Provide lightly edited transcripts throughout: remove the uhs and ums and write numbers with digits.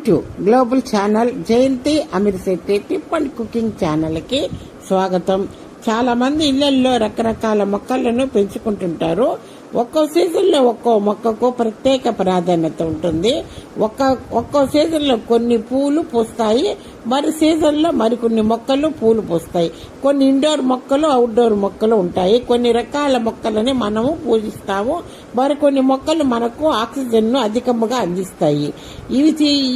To global channel Jayanti Amirshetti tip and cooking channel కి స్వాగతం. చాలా మంది ఇళ్లలో రకరకాల మొక్కలను పెంచుకుంటుంటారు. ఒక్కో సీజన్ లో ఒక్కో మొక్కకు ప్రత్యేక ప్రాధాన్యత ఉంటుంది. ఒక్కో సీజన్ లో కొన్ని పూలు పూస్తాయి, మరి సీజన్ లో మరికొన్ని మొక్కలు పూలు పూస్తాయి. కొన్ని ఇండోర్ మొక్కలు, అవుట్డోర్ మొక్కలు ఉంటాయి. కొన్ని రకాల మొక్కలని మనము పూజిస్తాము, మరికొన్ని మొక్కలు మనకు ఆక్సిజన్ ను అధికంగా అందిస్తాయి.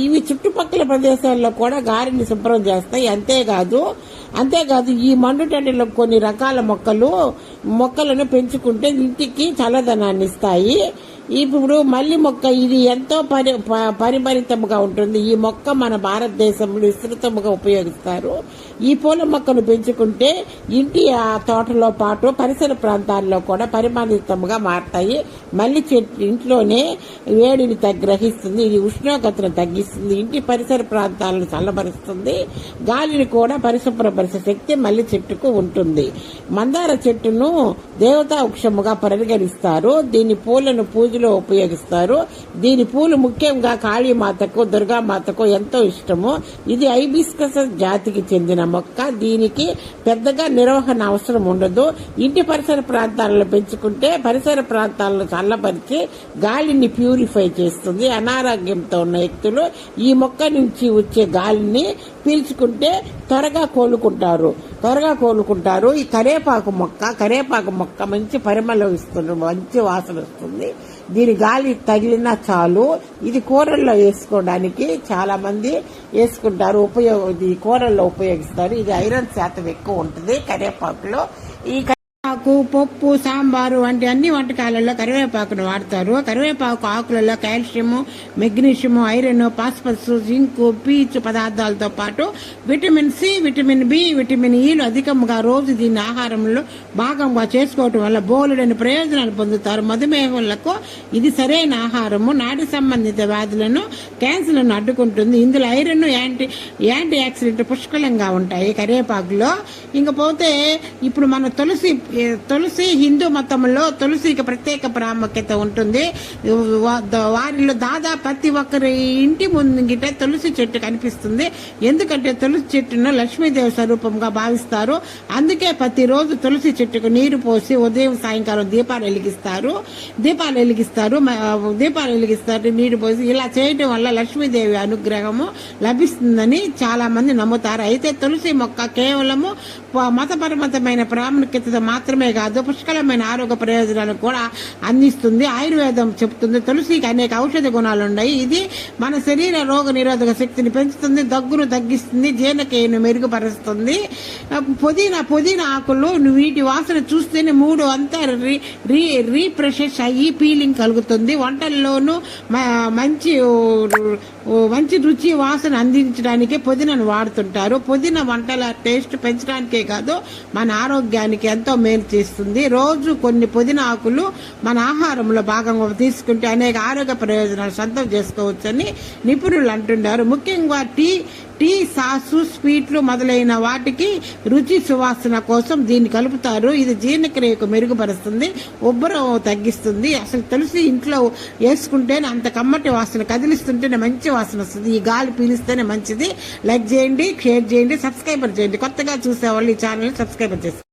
ఇవి చుట్టుపక్కల ప్రదేశాల్లో కూడా గాలిని శుభ్రం చేస్తాయి. అంతేకాదు ఈ మండుటెండలో కొన్ని రకాల మొక్కలను పెంచుకుంటే ఇంటికి చల్లదనాన్ని ఇస్తాయి. ఇప్పుడు మల్లి మొక్క ఇది ఎంతో పరిమళితంగా ఉంటుంది. ఈ మొక్క మన భారతదేశంలో విస్తృతంగా ఉపయోగిస్తారు. ఈ పూల మొక్కను పెంచుకుంటే ఇంటి తోటలో పాటు పరిసర ప్రాంతాల్లో కూడా పరిమళితంగా మారతాయి. మల్లి చెట్టు ఇంట్లోనే వేడిని గ్రహిస్తుంది, ఇది ఉష్ణోగ్రతను తగ్గిస్తుంది, ఇంటి పరిసర ప్రాంతాలను చల్లబరుస్తుంది, గాలిని కూడా పరిశుభ్రపరిచే శక్తి మల్లి చెట్టుకు ఉంటుంది. మందార చెట్టును దేవతా వృక్షముగా పరిగణిస్తారు. దీని పూలను పూజలో ఉపయోగిస్తారు. దీని పూలు ముఖ్యంగా కాళీమాతకు, దుర్గామాతకు ఎంతో ఇష్టము. ఇది హైబిస్కస్ జాతికి చెందిన మొక్క. దీనికి పెద్దగా నిర్వహణ అవసరం ఉండదు. ఇంటి పరిసర ప్రాంతాలను పెంచుకుంటే పరిసర ప్రాంతాలను చల్లబరిచి గాలిని ప్యూరిఫై చేస్తుంది. అనారోగ్యంతో ఉన్న వ్యక్తులు ఈ మొక్క నుంచి వచ్చే గాలిని పీల్చుకుంటే త్వరగా కోలుకుంటారు. ఈ కరేపాకు మొక్క మంచి పరిమళం ఇస్తుంది, మంచి వాసన వస్తుంది. దీని గాలి తగిలినా చాలు. ఇది కూరల్లో వేసుకోవడానికి చాలా మంది వేసుకుంటారు, కూరల్లో ఉపయోగిస్తారు. ఇది ఐరన్ శాతం ఎక్కువ ఉంటుంది కరివేపాకులో. ఈ ఆకు, పప్పు, సాంబారు వంటి అన్ని వంటకాలలో కరివేపాకును వాడతారు. కరివేపాకు ఆకులలో calcium, magnesium, iron, phosphorus, zinc, పీచు పదార్థాలతో పాటు vitamin C, vitamin B, vitamin ఈలు అధికంగా రోజు దీన్ని ఆహారంలో భాగంగా చేసుకోవటం వల్ల బోలెడని ప్రయోజనాలు పొందుతారు. మధుమేహులకు ఇది సరైన ఆహారము. నాడి సంబంధిత వ్యాధులను, క్యాన్సర్లను అడ్డుకుంటుంది. ఇందులో ఐరన్, యాంటీ ఆక్సిడెంట్ పుష్కలంగా ఉంటాయి కరివేపాకులో. ఇంకపోతే ఇప్పుడు మన తులసి హిందూ మతంలో తులసికి ప్రత్యేక ప్రాముఖ్యత ఉంటుంది. వారిలో దాదాపు ప్రతి ఒక్కరి ఇంటి ముంగిట తులసి చెట్టు కనిపిస్తుంది. ఎందుకంటే తులసి చెట్టును లక్ష్మీదేవి స్వరూపంగా భావిస్తారు. అందుకే ప్రతిరోజు తులసి చెట్టుకు నీరు పోసి ఉదయం సాయంకాలం దీపాలు వెలిగిస్తారు, నీరు పోసి. ఇలా చేయడం వల్ల లక్ష్మీదేవి అనుగ్రహము లభిస్తుందని చాలా మంది నమ్ముతారు. అయితే తులసి మొక్క కేవలము మతపరమైన ప్రాముఖ్యత మాత్రమే కాదు, పుష్కలమైన ఆరోగ్య ప్రయోజనాలు కూడా అందిస్తుంది. ఆయుర్వేదం చెబుతుంది తులసికి అనేక ఔషధ గుణాలు ఉన్నాయి. ఇది మన శరీర రోగ నిరోధక శక్తిని పెంచుతుంది, దగ్గును తగ్గిస్తుంది, జీర్ణక్రియను మెరుగుపరుస్తుంది. పుదీనా ఆకులు వీటి వాసన చూస్తేనే మూడు అంతా రీఫ్రెష్ అయ్యి ఫీలింగ్ కలుగుతుంది. వంటల్లోనూ మంచి రుచి వాసన అందించడానికి పుదీనాను వాడుతుంటారు. పుదీనా వంటల టేస్ట్ పెంచడానికే కాదు, మన ఆరోగ్యానికి ఎంతో మేలు చేస్తుంది. రోజు కొన్ని పుదీనా ఆకులు మన ఆహారంలో భాగంగా తీసుకుంటే అనేక ఆరోగ్య ప్రయోజనాలు సొంతం చేసుకోవచ్చని నిపుణులు అంటున్నారు. ముఖ్యంగా టీ, సాసు, స్వీట్లు మొదలైన వాటికి రుచి సువాసన కోసం దీన్ని కలుపుతారు. ఇది జీర్ణక్రియకు మెరుగుపరుస్తుంది, ఉబ్బరం తగ్గిస్తుంది. అసలు తులసి ఇంట్లో వేసుకుంటేనే అంత కమ్మటి వాసన, కదిలిస్తుంటేనే మంచి వాసన వస్తుంది. ఈ గాలి పీలిస్తేనే మంచిది. లైక్ చేయండి, షేర్ చేయండి, సబ్స్క్రైబర్ చేయండి. కొత్తగా చూసేవాళ్ళు ఈ ఛానల్ సబ్స్క్రైబర్ చేస్తారు.